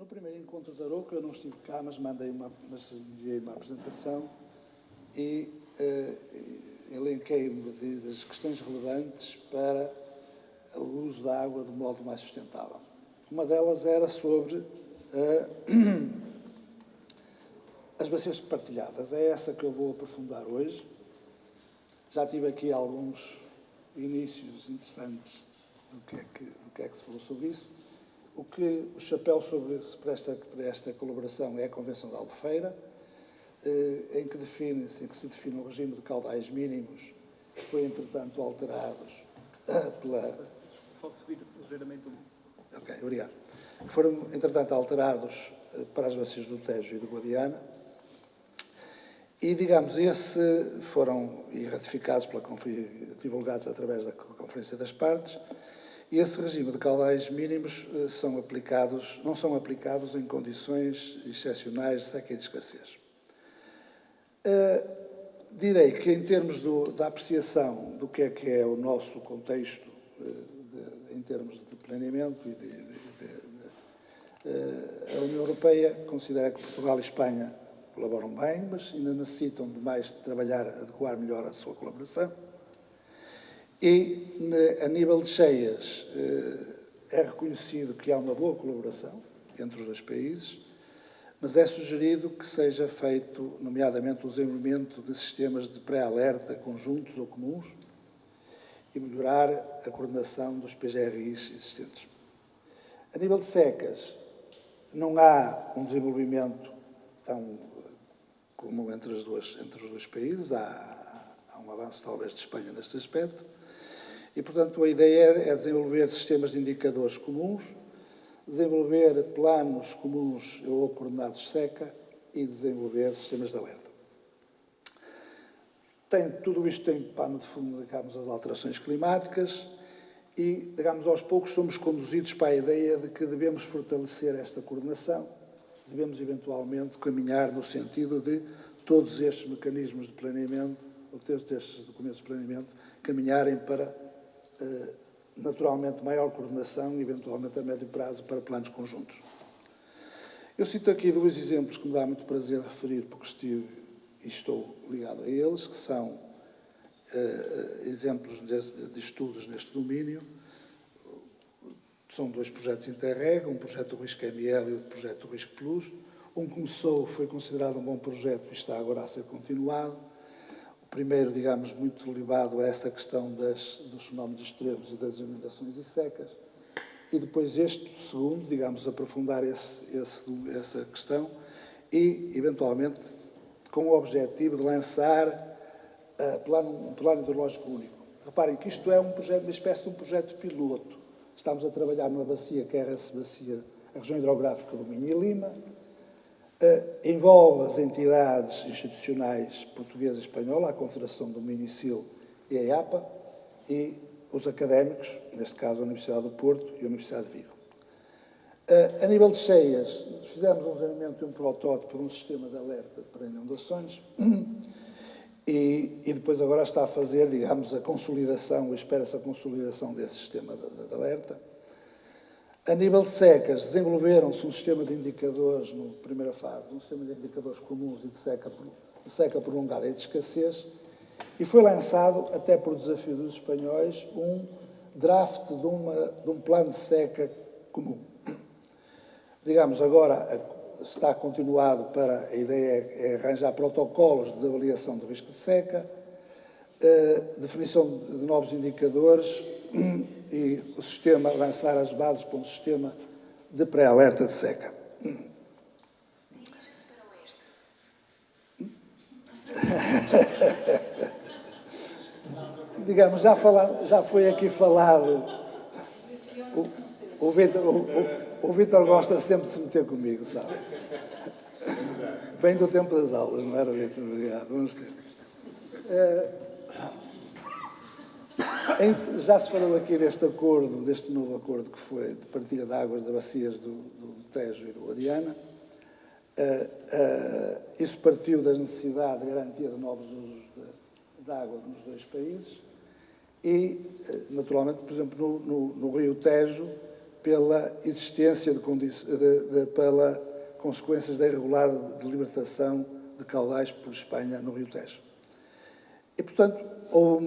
No primeiro encontro de Arouca, eu não estive cá, mas enviei uma apresentação e elenquei-me das questões relevantes para o uso da água de modo mais sustentável. Uma delas era sobre as bacias partilhadas. É essa que eu vou aprofundar hoje. Já tive aqui alguns inícios interessantes do que é que se falou sobre isso. O que o chapéu para esta colaboração é a Convenção de Albufeira, em que se define um regime de caudais mínimos, que foi, entretanto, alterados pela... Pode subir ligeiramente um. Ok, obrigado. Que foram, entretanto, alterados para as bacias do Tejo e do Guadiana. E, digamos, foram ratificados, divulgados através da Conferência das Partes. E esse regime de caudais mínimos não são aplicados em condições excepcionais de seca e de escassez. Direi que, em termos da apreciação do que é o nosso contexto, em termos de planeamento, a União Europeia considera que Portugal e Espanha colaboram bem, mas ainda necessitam de mais trabalhar, adequar melhor a sua colaboração. E, a nível de cheias, é reconhecido que há uma boa colaboração entre os dois países, mas é sugerido que seja feito, nomeadamente, o desenvolvimento de sistemas de pré-alerta conjuntos ou comuns e melhorar a coordenação dos PGRIs existentes. A nível de secas, não há um desenvolvimento tão comum entre os dois países, há um avanço, talvez, de Espanha neste aspecto. E, portanto, a ideia é desenvolver sistemas de indicadores comuns, desenvolver planos comuns ou coordenados de seca e desenvolver sistemas de alerta. Tudo isto tem pano de fundo, digamos, as alterações climáticas e, digamos, aos poucos somos conduzidos para a ideia de que devemos fortalecer esta coordenação, devemos, eventualmente, caminhar no sentido de todos estes mecanismos de planeamento, ou todos estes documentos de planeamento, caminharem para naturalmente, maior coordenação e, eventualmente, a médio prazo para planos conjuntos. Eu cito aqui dois exemplos que me dá muito prazer referir, porque estive e estou ligado a eles, que são exemplos de estudos neste domínio. São dois projetos Interreg, um projeto do Risco ML e outro projeto do Risco Plus. Um foi considerado um bom projeto e está agora a ser continuado. Primeiro, digamos, muito ligado a essa questão dos fenómenos extremos e das inundações e secas. E depois este segundo, digamos, aprofundar essa questão e, eventualmente, com o objetivo de lançar um plano hidrológico único. Reparem que isto é uma espécie de um projeto piloto. Estamos a trabalhar numa bacia que é a região hidrográfica do Minho e Lima, envolve as entidades institucionais portuguesa e espanhola, a Confederação do Minho e Sil e a IAPA, e os académicos, neste caso a Universidade do Porto e a Universidade de Vigo. A nível de cheias, fizemos um desenvolvimento de um protótipo de um sistema de alerta para inundações e depois agora está a fazer, digamos, a consolidação, espera-se a consolidação desse sistema de alerta. A nível de secas, desenvolveram-se um sistema de indicadores, na primeira fase, um sistema de indicadores comuns e de seca prolongada e de escassez, e foi lançado, até por desafio dos espanhóis, um draft de um plano de seca comum. Digamos, agora está continuado para, a ideia é arranjar protocolos de avaliação do risco de seca, definição de novos indicadores e o sistema, lançar as bases para um sistema de pré-alerta de seca. Digamos, já foi aqui falado, o Vítor gosta sempre de se meter comigo, sabe? Vem do tempo das aulas, não era, Vítor? Obrigado, bons tempos. Já se falou aqui deste novo acordo que foi de partilha de águas das bacias do Tejo e do Guadiana. Isso partiu da necessidade de garantia de novos usos de água nos dois países e, naturalmente, por exemplo, no Rio Tejo, pela existência pela consequências da irregular libertação de caudais por Espanha no Rio Tejo. E, portanto, houve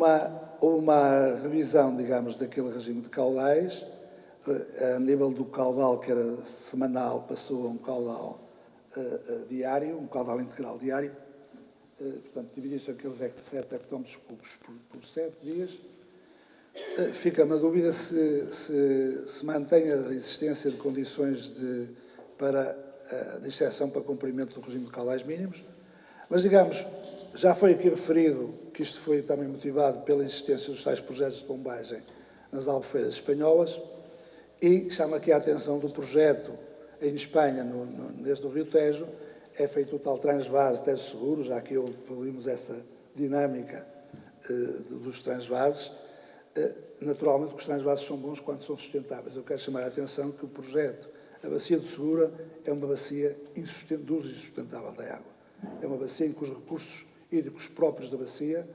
uma revisão, digamos, daquele regime de caudais. A nível do caudal, que era semanal, passou a um caudal diário, um caudal integral diário. Portanto, dividiu-se aqueles 7 hectómetros cúbicos por 7 dias. Fica-me a dúvida se mantém a existência de condições de exceção para cumprimento do regime de caudais mínimos. Mas, digamos, já foi aqui referido que isto foi também motivado pela existência dos tais projetos de bombagem nas albufeiras espanholas, e chama aqui a atenção do projeto em Espanha, desde o Rio Tejo, é feito o tal transvase Tejo Seguro, já que ouvimos essa dinâmica dos transvases. Naturalmente que os transvases são bons quando são sustentáveis. Eu quero chamar a atenção que o projeto, a bacia de Segura, é uma bacia de uso insustentável da água. É uma bacia em que os recursos hídricos próprios da bacia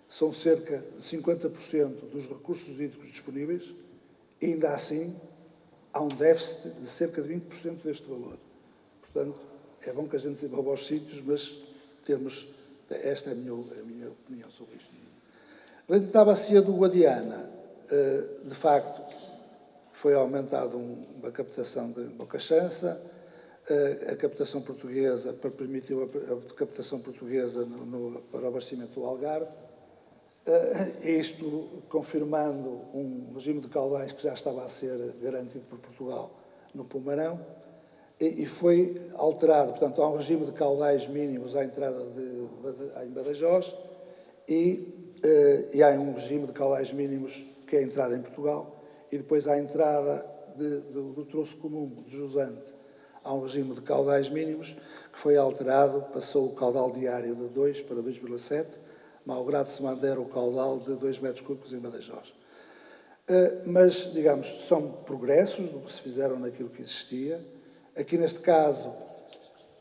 são cerca de 50% dos recursos hídricos disponíveis, e ainda assim há um déficit de cerca de 20% deste valor. Portanto, é bom que a gente desenvolva aos sítios, mas esta é a minha opinião sobre isto. Relativamente à bacia do Guadiana, de facto, foi aumentada uma captação de Bocachança, a captação portuguesa, permitiu a captação portuguesa para o abastecimento do Algarve, isto confirmando um regime de caudais que já estava a ser garantido por Portugal no Pomarão, e foi alterado. Portanto, há um regime de caudais mínimos à entrada em Badajoz e há um regime de caudais mínimos que é a entrada em Portugal, e depois há a entrada do troço comum de Jusante. Há um regime de caudais mínimos que foi alterado, passou o caudal diário de 2 para 2,7, malgrado se manter o caudal de 2 metros cúbicos em Badajoz. Mas, digamos, são progressos do que se fizeram naquilo que existia. Aqui, neste caso,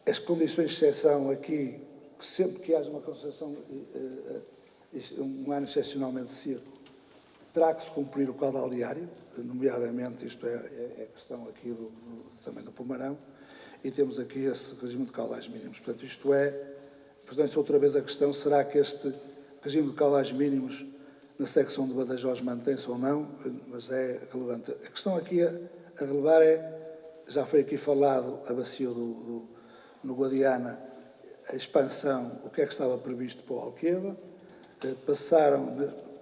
as condições de exceção aqui, sempre que haja uma concessão, um ano excepcionalmente seco, terá que se cumprir o caudal diário, nomeadamente, isto é a questão aqui também do Pomarão, e temos aqui esse regime de caudais mínimos. Portanto, outra vez a questão, será que este regime de caudais mínimos na secção de Badajoz mantém-se ou não, mas é relevante. A questão aqui a relevar já foi aqui falado, a bacia no Guadiana, a expansão, o que é que estava previsto para o Alqueva,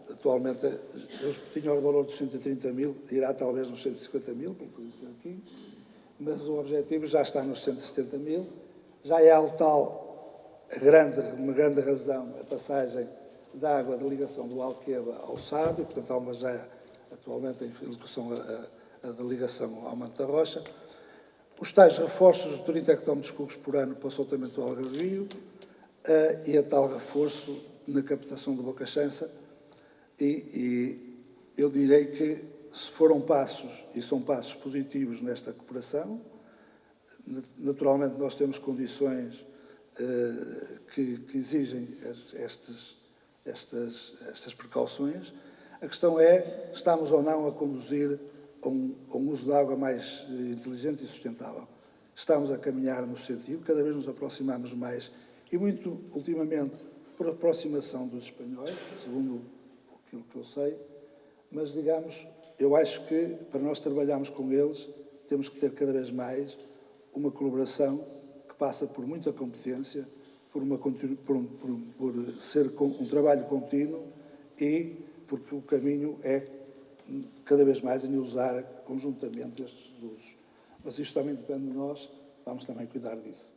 atualmente, eles tinham o valor de 130 mil, irá talvez nos 150 mil, pelo que disse aqui, mas o objetivo já está nos 170 mil, já é uma grande razão a passagem da água da ligação do Alqueva ao Sado, e, portanto, há uma já atualmente em execução a da ligação ao Monte da Rocha. Os tais reforços de 30 hectómetros cúbicos por ano para o soltamento do Algarvio e a tal reforço na captação do Bocachança, e eu direi que se foram passos, e são passos positivos nesta cooperação, naturalmente nós temos condições que exigem estas precauções. A questão é, estamos ou não a conduzir a um uso da água mais inteligente e sustentável. Estamos a caminhar no sentido, cada vez nos aproximamos mais, e muito ultimamente por aproximação dos espanhóis, segundo aquilo que eu sei, mas, digamos, eu acho que para nós trabalharmos com eles temos que ter cada vez mais uma colaboração que passa por muita competência, por ser um trabalho contínuo, e porque o caminho é cada vez mais em usar conjuntamente estes usos. Mas isto também depende de nós, vamos também cuidar disso.